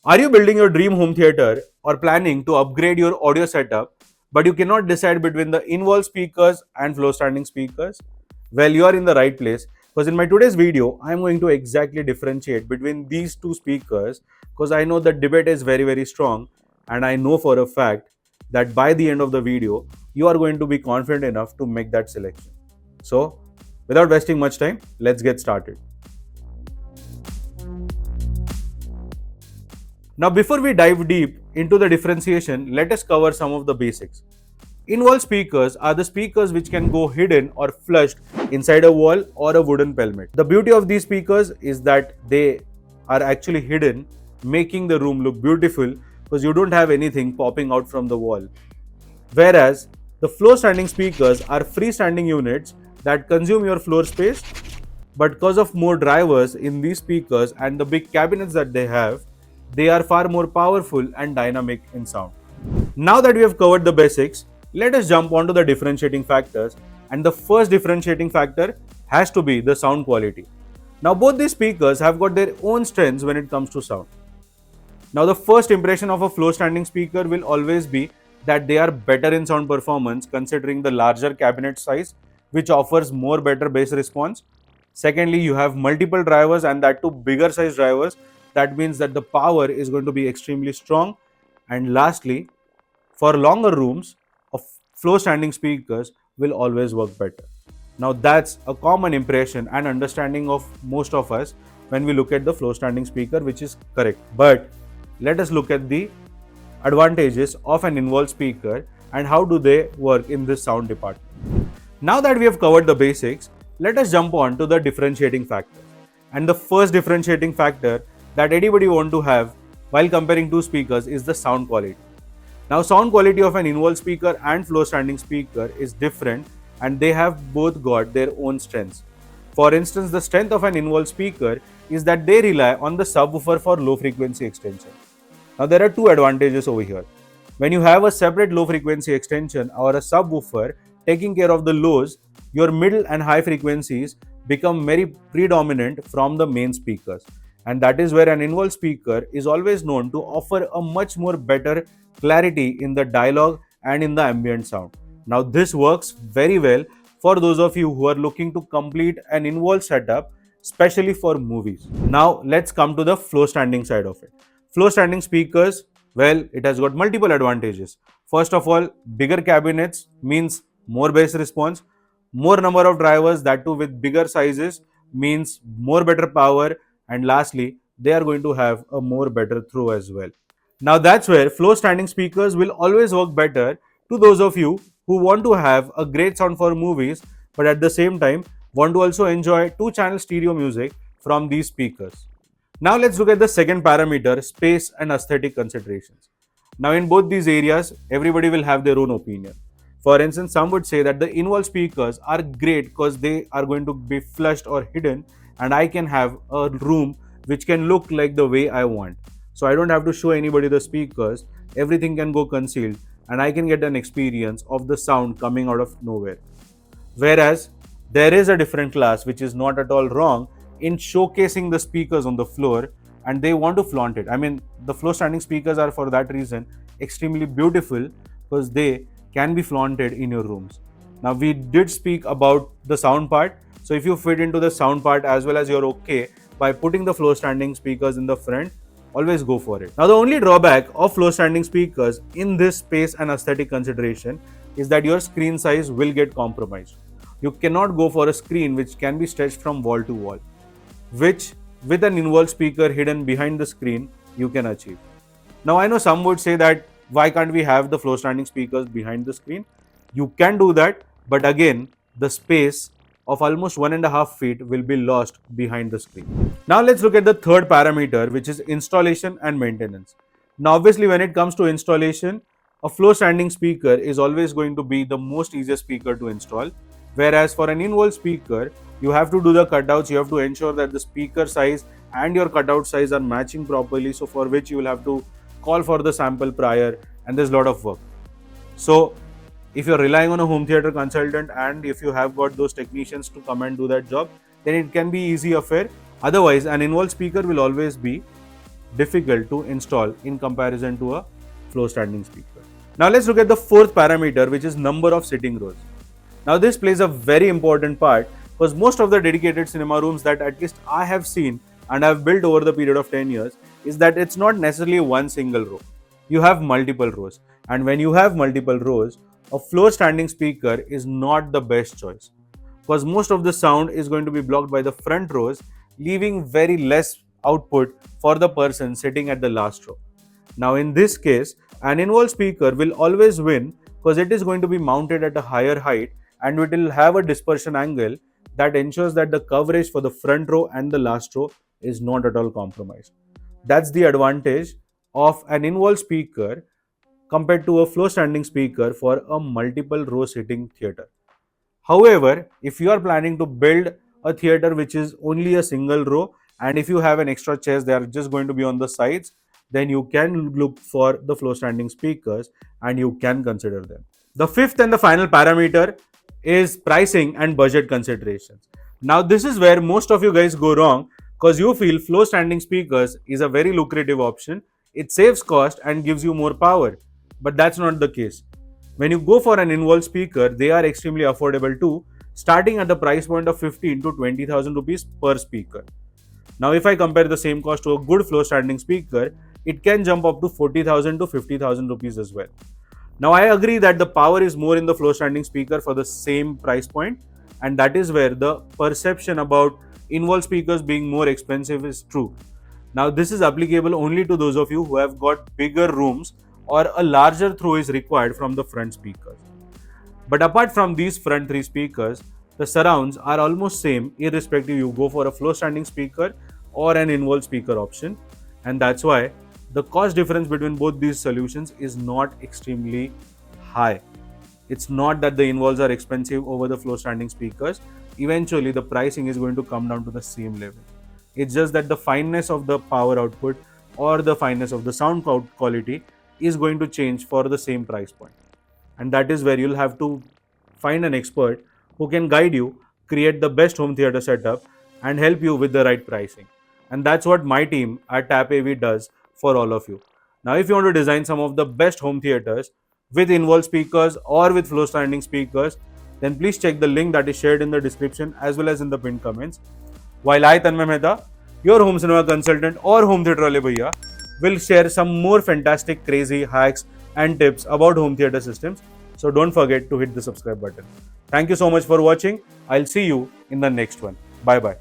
Are you building your dream home theater or planning to upgrade your audio setup, but you cannot decide between the in-wall speakers and floor standing speakers? Well, you are in the right place, because in my today's video, I am going to exactly differentiate between these two speakers, because I know the debate is very strong, and I know for a fact that by the end of the video, you are going to be confident enough to make that selection. So, without wasting much time, let's get started. Now, before we dive deep into the differentiation, let us cover some of the basics. In-wall speakers are the speakers which can go hidden or flushed inside a wall or a wooden pelmet. The beauty of these speakers is that they are actually hidden, making the room look beautiful because you don't have anything popping out from the wall. Whereas the floor standing speakers are freestanding units that consume your floor space, but because of more drivers in these speakers and the big cabinets that they are far more powerful and dynamic in sound. Now that we have covered the basics, let us jump onto the differentiating factors, and the first differentiating factor has to be the sound quality. Now both these speakers have got their own strengths when it comes to sound. Now the first impression of a floor standing speaker will always be that they are better in sound performance considering the larger cabinet size, which offers more better bass response. Secondly, you have multiple drivers and that too bigger size drivers. That means that the power is going to be extremely strong. And lastly, for longer rooms, floor standing speakers will always work better. Now that's a common impression and understanding of most of us when we look at the floor standing speaker, which is correct. But let us look at the advantages of an in-wall speaker and how do they work in this sound department. Now that we have covered the basics, let us jump on to the differentiating factors. And the first differentiating factor that anybody want to have while comparing two speakers is the sound quality. Now, sound quality of an in-wall speaker and floor standing speaker is different, and they have both got their own strengths. For instance, the strength of an in-wall speaker is that they rely on the subwoofer for low frequency extension. Now, there are two advantages over here. When you have a separate low frequency extension or a subwoofer taking care of the lows, your middle and high frequencies become very predominant from the main speakers. And that is where an in-wall speaker is always known to offer a much more better clarity in the dialogue and in the ambient sound. Now this works very well for those of you who are looking to complete an in-wall setup, especially for movies. Now let's come to the floor standing side of it. Floor standing speakers, well, it has got multiple advantages. First of all, bigger cabinets means more bass response, more number of drivers, that too with bigger sizes means more better power, and lastly, they are going to have a more better throw as well. Now that's where floor standing speakers will always work better to those of you who want to have a great sound for movies, but at the same time want to also enjoy 2-channel stereo music from these speakers. Now let's look at the second parameter, space and aesthetic considerations. Now in both these areas, everybody will have their own opinion. For instance, some would say that the in-wall speakers are great because they are going to be flushed or hidden, and I can have a room which can look like the way I want. So I don't have to show anybody the speakers, everything can go concealed and I can get an experience of the sound coming out of nowhere. Whereas there is a different class which is not at all wrong in showcasing the speakers on the floor, and they want to flaunt it. I mean, the floor standing speakers are for that reason extremely beautiful because they can be flaunted in your rooms. Now we did speak about the sound part, so if you fit into the sound part as well as you're okay by putting the floor standing speakers in the front, always go for it. Now the only drawback of floor standing speakers in this space and aesthetic consideration is that your screen size will get compromised. You cannot go for a screen which can be stretched from wall to wall, which with an in-wall speaker hidden behind the screen you can achieve. Now I know some would say that why can't we have the floor standing speakers behind the screen? You can do that, but again the space of almost 1.5 feet will be lost behind the screen. Now let's look at the third parameter, which is installation and maintenance. Now obviously when it comes to installation, a floor standing speaker is always going to be the most easiest speaker to install. Whereas for an in-wall speaker, you have to do the cutouts, you have to ensure that the speaker size and your cutout size are matching properly, so for which you will have to call for the sample prior, and there's a lot of work. So if you're relying on a home theater consultant and if you have got those technicians to come and do that job, then it can be easy affair. Otherwise, an in-wall speaker will always be difficult to install in comparison to a floor standing speaker. Now let's look at the fourth parameter, which is number of sitting rows. Now this plays a very important part because most of the dedicated cinema rooms that at least I have seen and have built over the period of 10 years is that it's not necessarily one single row. You have multiple rows, and when you have multiple rows, a floor standing speaker is not the best choice because most of the sound is going to be blocked by the front rows, leaving very less output for the person sitting at the last row. Now in this case, an in-wall speaker will always win because it is going to be mounted at a higher height and it will have a dispersion angle that ensures that the coverage for the front row and the last row is not at all compromised. That's the advantage of an in-wall speaker compared to a floor standing speaker for a multiple row sitting theater. However, if you are planning to build a theater which is only a single row, and if you have an extra chairs, they are just going to be on the sides, then you can look for the floor standing speakers and you can consider them. The fifth and the final parameter is pricing and budget considerations. Now, this is where most of you guys go wrong because you feel floor standing speakers is a very lucrative option. It saves cost and gives you more power, but that's not the case. When you go for an in-wall speaker, they are extremely affordable too, starting at the price point of 15 to 20,000 rupees per speaker. Now, if I compare the same cost to a good floor standing speaker, it can jump up to 40,000 to 50,000 rupees as well. Now, I agree that the power is more in the floor standing speaker for the same price point, and that is where the perception about in-wall speakers being more expensive is true. Now, this is applicable only to those of you who have got bigger rooms or a larger throw is required from the front speakers. But apart from these front three speakers, the surrounds are almost same irrespective you go for a floor standing speaker or an in-wall speaker option, and that's why the cost difference between both these solutions is not extremely high. It's not that the in-walls are expensive over the floor standing speakers. Eventually the pricing is going to come down to the same level. It's just that the fineness of the power output or the fineness of the sound quality is going to change for the same price point. And that is where you'll have to find an expert who can guide you, create the best home theater setup, and help you with the right pricing. And that's what my team at TappAV does for all of you. Now, if you want to design some of the best home theaters with in-wall speakers or with floor standing speakers, then please check the link that is shared in the description as well as in the pinned comments. While I, Tanmay Mehta, your home cinema consultant or home theater wale bhaiya, will share some more fantastic, crazy hacks and tips about home theater systems. So don't forget to hit the subscribe button. Thank you so much for watching. I'll see you in the next one. Bye bye.